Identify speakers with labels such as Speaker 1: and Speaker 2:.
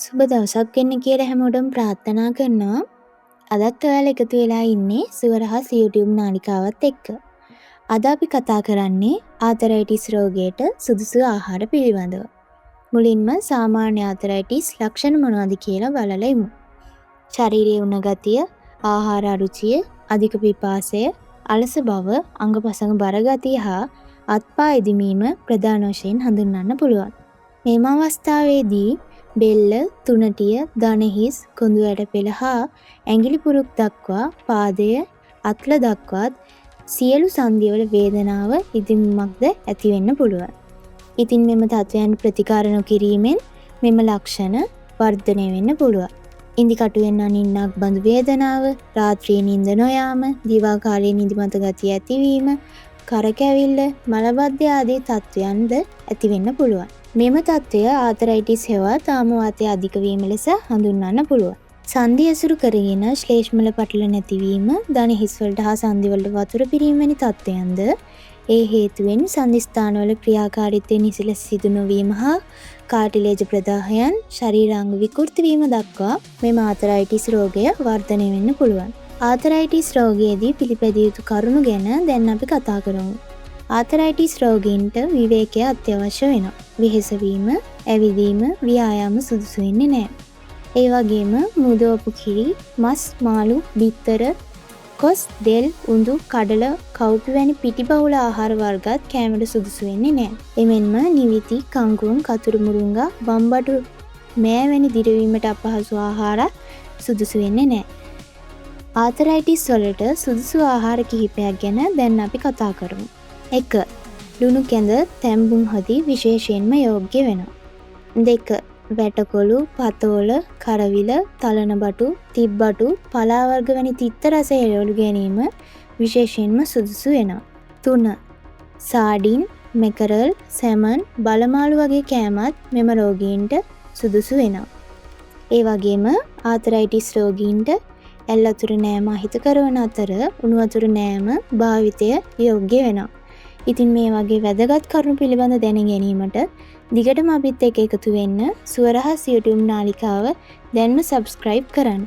Speaker 1: සුබ දවසක් වෙන්න කියලා හැමෝටම ප්‍රාර්ථනා කරනවා. අදත් ඔයාලා එකතු වෙලා ඉන්නේ සුවරහස් YouTube නාලිකාවත් එක්ක. අද අපි කතා කරන්නේ ආතරයිටිස් රෝගයට සුදුසු ආහාර පිළිබඳව. මුලින්ම සාමාන්‍ය ආතරයිටිස් ලක්ෂණ මොනවද කියලා බලලා ඉමු. ශරීරයේ උණ ගතිය, ආහාර අරුචිය, අධික පිපාසය, අලස බව, අංගපසංග බර ගතිය හා අත්පා ඉදිමීම ප්‍රධාන වශයෙන් හඳුන්වන්න පුළුවන්. මෙම අවස්ථාවේදී බෙල්ල, තුනටිය, දණහිස්, කොඳු ඇටපෙළ හා ඇඟිලි පුරුක් දක්වා පාදය, අත්ල දක්වාත් සියලු සංදිවල වේදනාව ඉදිමීමක්ද ඇති වෙන්න පුළුවන්. ඉතින් මෙම තත්ත්වයන් ප්‍රතිකාර නොකිරීමෙන් මෙම ලක්ෂණ වර්ධනය වෙන්න පුළුවන්. ඉන්දිකටුවෙන් අනින්නක් බඳු වේදනාව, රාත්‍රියේ නිින්ද නොයාම, දිවා කාලයේ නිදිමත ගතිය ඇතිවීම, කරකැවිල්ල, මලබද්ධය ආදී තත්ත්වයන්ද ඇති වෙන්න පුළුවන්. මෙම තත්ත්වය ආතරයිටිස් හෙවත් ආම වාතය අධික වීම ලෙස හඳුන්වන්න පුළුවන්. සන්ධි ඇසුරු කරගෙන ශ්ලේෂ්මල පටල නැතිවීම, දණ හිස්වලට හා සන්ධිවලට වතුර පිරීම වැනි තත්ත්වයන්ද ඒ හේතුවෙන් සන්ධි ස්ථානවල ක්‍රියාකාරීත්වය නිසි ලෙස සිදු නොවීම හා කාටිලේජ ප්‍රදාහයන් ශරීරාංග විකෘති වීම දක්වා මෙම ආතරයිටිස් රෝගය වර්ධනය වෙන්න පුළුවන්. ආතරයිටිස් රෝගයේදී පිළිපැදිය යුතු කරුණු ගැන දැන් අපි කතා කරමු. ආතරයිටිස් රෝගීන්ට විවේකය අත්‍යවශ්‍ය වෙනවා. වෙහෙස වීම, ඇවිදීම, ව්‍යායාම සුදුසු වෙන්නේ නැහැ. ඒ වගේම මුදවපු කිරි, මස්, මාළු, බිත්තර, කොස්, දෙල්, උඳු, කඩල, කව්පි වැනි පිටිබහුල ආහාර වර්ගත් කෑමට සුදුසු වෙන්නේ නැහැ. එමෙන්ම නිවිති, කංගුම්, කතුරු මුරුංගා, බම්බඩු, මෑ වැනි දිරවීමට අපහසු ආහාරත් සුදුසු වෙන්නේ නැහැ. ආතරයිටිස් වලට සුදුසු ආහාර කිහිපයක් ගැන දැන් අපි කතා කරමු. 1. ලුණු කැඳ තැම්බුම් හොදි විශේෂයෙන්ම යෝග්‍ය වෙනවා. 2. වැටකොළු, පතෝල, කරවිල, තලනබටු, තිබ්බටු, පලා වර්ග වැනි තිත්ත රස එළවලු ගැනීම විශේෂයෙන්ම සුදුසු වෙනවා. 3. සාඩින්, මැකරල්, සැමන්, බලමාළු වගේ කෑමත් මෙම රෝගීන්ට සුදුසු වෙනවා. ඒ වගේම ආතරයිටිස් රෝගීන්ට ඇල් වතුර නෑම අහිතකර වන අතර උණු වතුර නෑම භාවිතය යෝග්‍ය වෙනවා. ඉතින් මේ වගේ වැදගත් කරුණු පිළිබඳ දැන ගැනීමට දිගටම අපිත් එක්ක එකතු වෙන්න සුවරහස් YouTube නාලිකාව දැන්ම subscribe කරන්න.